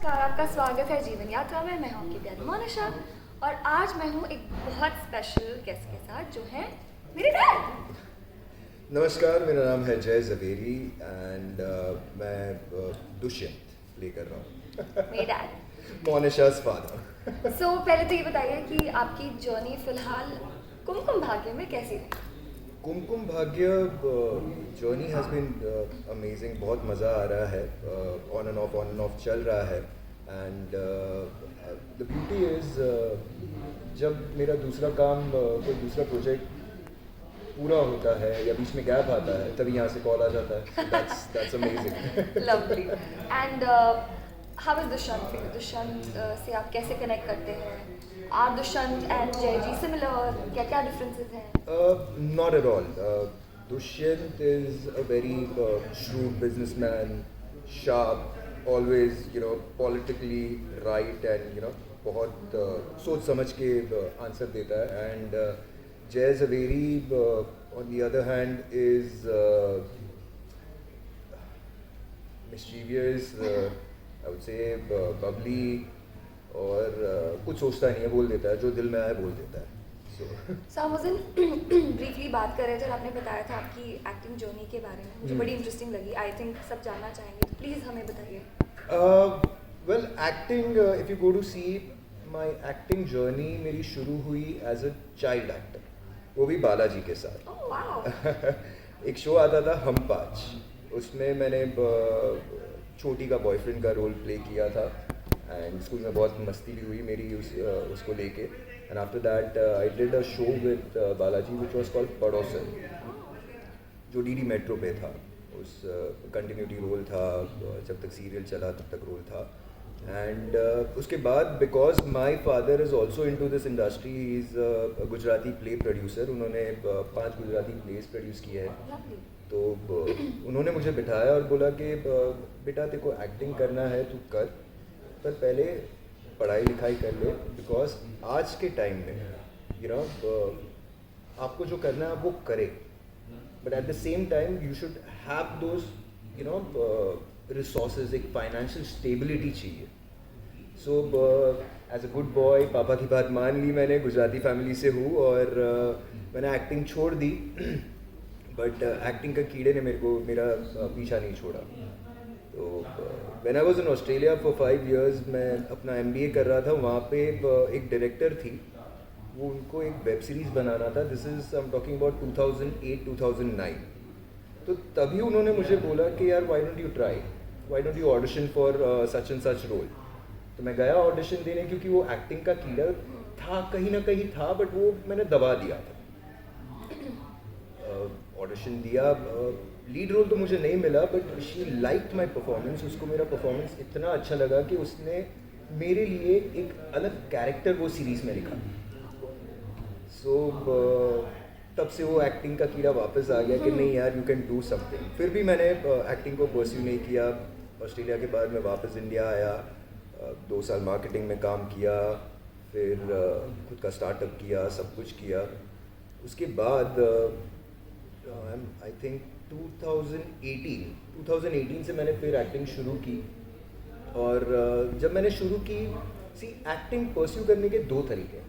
नमस्कार, आपका स्वागत है जीवन यात्रा में। मैं हूँ आपकी प्यारी मोनिशा और आज मैं हूँ एक बहुत स्पेशल गेस्ट के साथ जो है मेरे डैड। नमस्कार, मेरा नाम है जय जवेरी एंड मैं दुष्यंत प्ले कर रहा हूँ मेरे डैड। मोनिशा's फादर। सो पहले तो ये बताइए कि आपकी जर्नी फिलहाल कुमकुम भाग्य में कैसी रही? Kumkum Bhagya journey has been amazing. बहुत मज़ा आ रहा है, ऑन एंड ऑफ चल रहा है एंड द ब्यूटी इज़ जब मेरा दूसरा काम कोई दूसरा प्रोजेक्ट पूरा होता है या बीच में गैप आता है तभी यहाँ से कॉल आ जाता है। That's amazing. Lovely. And how is Dushyant for you? Dushyant से आप कैसे कनेक्ट करते हैं? आर दुष्यंत एंड जय जी सिमिलर? क्या क्या डिफरेंसेस हैं? Not at all. Dushyant is a very shrewd businessman, sharp, always politically right and बहुत सोच समझ के आंसर देता है. And Jay Zaveri, on the other hand, is mischievous, I would say bubbly, और कुछ सोचता नहीं है, बोल देता है, जो दिल में आए बोल देता है. सो हम उस दिन ब्रीफली बात कर रहे थे और आपने बताया था आपकी एक्टिंग जर्नी के बारे में। मुझे बड़ी इंटरेस्टिंग लगी। आई थिंक सब जानना चाहेंगे, तो प्लीज़ हमें बताइए। Well acting, if you go to see my acting journey, मेरी शुरू हुई एज अ चाइल्ड एक्टर, वो भी बालाजी के साथ। Oh wow. एक शो आता था हम पाँच, उसमें मैंने छोटी का बॉयफ्रेंड का रोल प्ले किया था एंड स्कूल में बहुत मस्ती भी हुई मेरी उसको लेके. And after that I did a show with Balaji which was called पड़ोसन, जो डीडी मेट्रो पे था. उस कंटिन्यूटी रोल था, जब तक सीरियल चला तब तक रोल था. एंड उसके बाद because my father is also into this industry, he is Gujarati play producer. उन्होंने 5 गुजराती प्लेस प्रोड्यूस किए हैं. तो उन्होंने मुझे बिठाया और बोला कि बेटा तेरे को एक्टिंग करना है तू कर, पर पहले पढ़ाई लिखाई कर ले, बिकॉज आज के टाइम में आपको जो करना है आप वो करे, but at the same time you should have those resources. एक फाइनेंशियल स्टेबिलिटी चाहिए. So as a good boy पापा की बात मान ली मैंने, गुजराती फैमिली से हूँ और मैंने एक्टिंग छोड़ दी. बट एक्टिंग का कीड़े ने मेरा पीछा नहीं छोड़ा. तो when I was in Australia for 5 years, मैं अपना MBA कर रहा था. वहाँ पे एक डायरेक्टर थी, वो उनको एक वेब सीरीज़ बनाना था. This is I am talking about 2008-2009. तो तभी उन्होंने मुझे बोला कि यार why don't you audition for such and such role. तो मैं गया ऑडिशन देने, क्योंकि वो एक्टिंग का कीड़ा था, कहीं ना कहीं था, बट वो मैंने दबा दिया था. ऑडिशन दिया, लीड रोल तो मुझे नहीं मिला, but she liked my performance. उसको मेरा परफॉर्मेंस इतना अच्छा लगा कि उसने मेरे लिए एक अलग कैरेक्टर वो सीरीज़ में लिखा. सो तब से वो एक्टिंग का कीड़ा वापस आ गया कि नहीं यार, यू कैन डू समथिंग. फिर भी मैंने एक्टिंग को परस्यू नहीं किया. ऑस्ट्रेलिया के बाद मैं वापस इंडिया आया, 2 साल मार्केटिंग में काम किया, फिर खुद का स्टार्टअप किया, सब कुछ किया. उसके बाद आई थिंक 2018 से मैंने फिर एक्टिंग शुरू की. और जब मैंने शुरू की, एक्टिंग परस्यू करने के 2 तरीके हैं.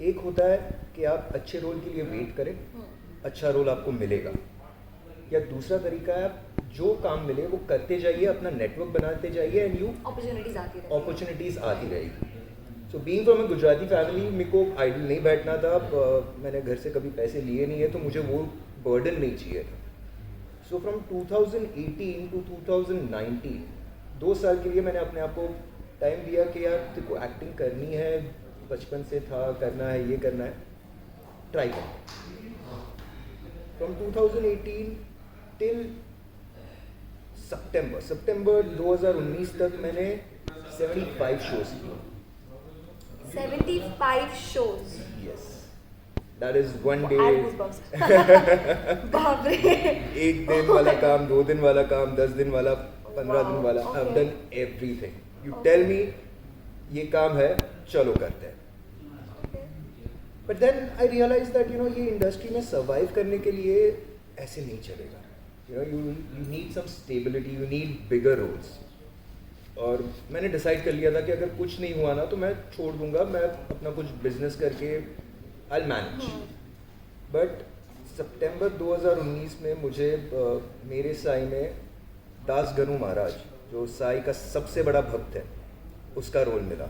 एक होता है कि आप अच्छे रोल के लिए वेट करें, अच्छा रोल आपको मिलेगा. या दूसरा तरीका है आप जो काम मिले वो करते जाइए, अपना नेटवर्क बनाते जाइए एंड यू अपॉर्चुनिटीज़ आती रहेगी. So being from a Gujarati family, मेरे को आइडल नहीं बैठना था. मैंने घर से कभी पैसे लिए नहीं है, तो मुझे वो बर्डन नहीं चाहिए था. सो फ्रॉम 2018 टू 2019, 2 साल के लिए मैंने अपने आप को टाइम दिया कि यार तेरे को एक्टिंग करनी है, बचपन से था, करना है, ये करना है, ट्राई कर. फ्रॉम 2018 टिल सितंबर 2019 तक मैंने 75 शोज किए. 75 shows. Yes, that is one day. बाप रे। एक दिन वाला काम, 2 दिन वाला काम, 10 दिन वाला, 15 दिन वाला. I've done everything. You tell me ये काम है, चलो करते हैं. But then I realized that ये इंडस्ट्री में सर्वाइव करने के लिए ऐसे नहीं चलेगा. You need some stability, you need bigger roles. और मैंने डिसाइड कर लिया था कि अगर कुछ नहीं हुआ ना तो मैं छोड़ दूंगा, मैं अपना कुछ बिजनेस करके आई मैनेज। बट सितंबर 2019 में मुझे मेरे साई में दास गनु महाराज, जो साई का सबसे बड़ा भक्त है, उसका रोल मिला।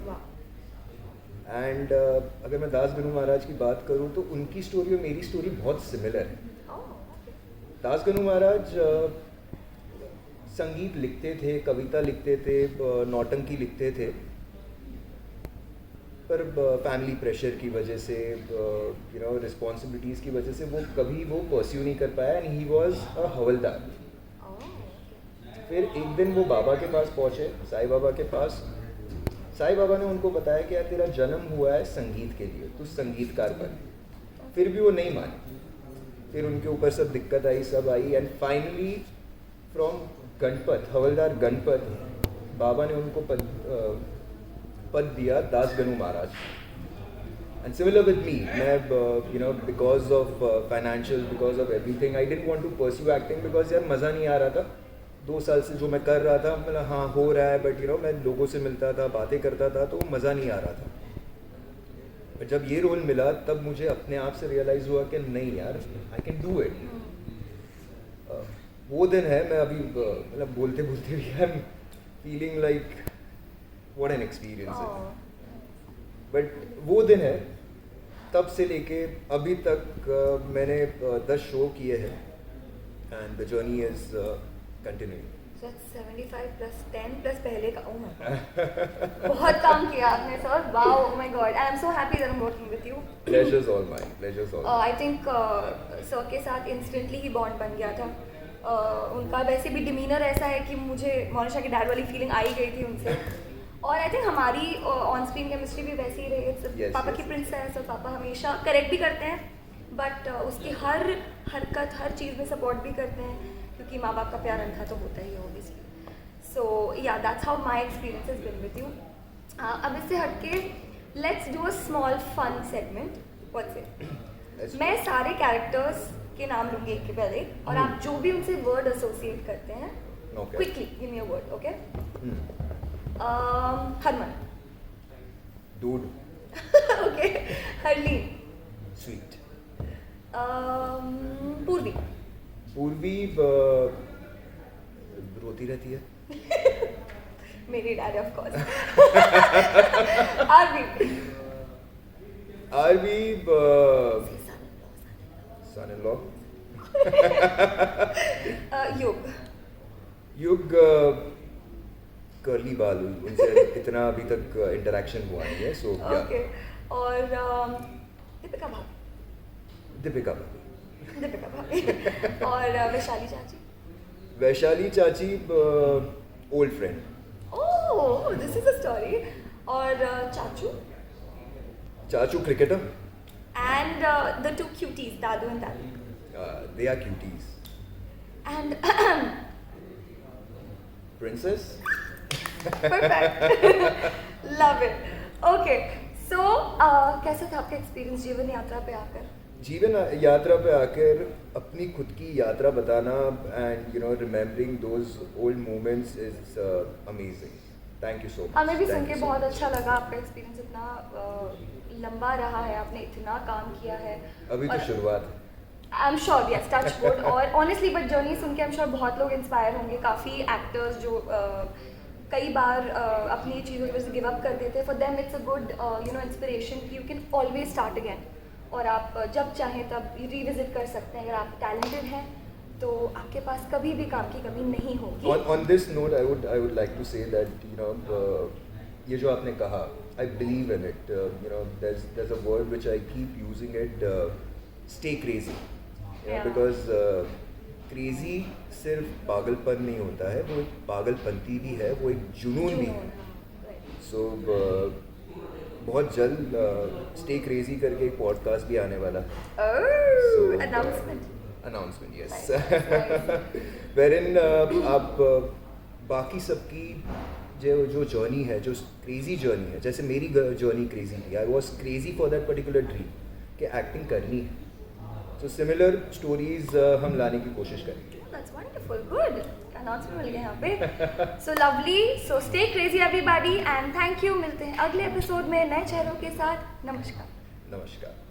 एंड अगर मैं दास गनु महाराज की बात करूँ तो उनकी स्टोरी और मेरी स्टोरी बहुत सिमिलर है। दास गनु महाराज संगीत लिखते थे, कविता लिखते थे, नौटंकी लिखते थे, पर फैमिली प्रेशर की वजह से, रिस्पॉन्सिबिलिटीज़ की वजह से वो कभी वो परस्यू नहीं कर पाया। एंड ही वाज अ हवलदार। फिर एक दिन वो बाबा के पास पहुँचे, साईं बाबा के पास। साईं बाबा ने उनको बताया कि यार तेरा जन्म हुआ है संगीत के लिए, तू संगीतकार बन। फिर भी वो नहीं माने। फिर उनके ऊपर सब दिक्कत आई, सब आई। एंड फाइनली फ्रॉम गणपत, हवलदार गणपत, बाबा ने उनको पद दिया Das Ganu Maharaj. And similar with me, मैं because of financial, because of everything, I didn't want to pursue acting because यार मज़ा नहीं आ रहा था। 2 साल से जो मैं कर रहा था, मतलब हाँ हो रहा है, बट मैं लोगों से मिलता था, बातें करता था, तो मज़ा नहीं आ रहा था। पर जब ये रोल मिला तब मुझे अपने आप से रियलाइज़ हुआ कि नहीं यार, आई कैन डू इट। वो दिन है, मैं अभी मतलब बोलते बोलते भी I am feeling like what an experience है। बट वो दिन है, तब से लेके अभी तक मैंने 10 शो किए हैं and the journey is continuing. 75 plus 10 plus पहले का, ओह माय गॉड, बहुत काम किया आपने sir, wow, oh my God, I am so happy that I am working with you. Pleasures all mine, pleasures all. I think sir के साथ instantly ही bond बन गया था। उनका वैसे भी डिमीनर ऐसा है कि मुझे मोनिशा के डैड वाली फीलिंग आई गई थी उनसे। और आई थिंक हमारी ऑन स्क्रीन केमिस्ट्री भी वैसी ही रही है। पापा की प्रिंसेस, और पापा हमेशा करेक्ट भी करते हैं, बट उसकी हर हरकत, हर चीज़ में सपोर्ट भी करते हैं, क्योंकि माँ बाप का प्यार अनथा तो होता ही है obviously. So yeah that's how my experience has been with you. अब इससे हटके let's do a small fun segment. What's it? मैं सारे कैरेक्टर्स के नाम लूँगी एक के पहले, और आप जो भी उनसे वर्ड एसोसिएट करते हैं, quickly give me a word, okay? Harman. दूध। ओके। हरलीन। स्वीट। पूर्वी। पूर्वी रोती रहती है। मेरी dad of course. RB. RB son in law. Yug. Yug curly बाल, उनसे इतना अभी तक इंटरेक्शन हुआ नहीं है, सो ओके। और दीपिका भाभी। दीपिका भाभी। दीपिका भाभी। और वैशाली चाची। वैशाली चाची old friend. Oh, this is a story. और चाचू। चाचू cricketer. And the two cuties, Dadu and दादी। They are cuties. And Princess? perfect. Love it. Okay. So, कैसा था आपका एक्सपीरियंस जीवन यात्रा पे आकर? जीवन यात्रा पे आकर अपनी खुद की यात्रा बताना and remembering those old moments is amazing. Thank you so much. हमें भी सुन के बहुत अच्छा लगा, आपका एक्सपीरियंस इतना लंबा रहा है, आपने इतना काम किया है। अभी तो शुरुआत है। I am sure, yes, touch wood. और ऑनेस्टली बट जर्नी सुन के आई एम श्योर बहुत लोग इंस्पायर होंगे। काफ़ी एक्टर्स जो कई बार अपनी चीज़ों की वजह से गिव अप कर देते हैं, for them it's a good inspiration कि you can always start again, और आप जब चाहें तब रिविजिट कर सकते हैं। अगर आप टैलेंटेड हैं तो आपके पास कभी भी काम की कमी नहीं होगी। On this note, I would like to say that ये जो आपने कहा, I believe in it. There's a word which I keep using it. Stay crazy. Because crazy सिर्फ पागलपन नहीं होता है, वो एक पागलपंती भी है, वो एक जुनून भी है। So बहुत जल्द स्टे क्रेजी करके एक पॉडकास्ट भी आने वाला है। Announcement yes. वेरिन आप बाकी सबकी जो जर्नी है, जो क्रेजी जर्नी है, जैसे मेरी जर्नी क्रेजी थी, I was crazy for that particular dream कि एक्टिंग करनी है। तो सिमिलर स्टोरीज हम लाने की कोशिश करेंगे। That's wonderful, good. अनाउंसमेंट मिल गया यहाँ पे. So lovely, so stay crazy everybody and thank you. मिलते हैं अगले एपिसोड में नए चेहरों के साथ. नमस्कार. नमस्कार.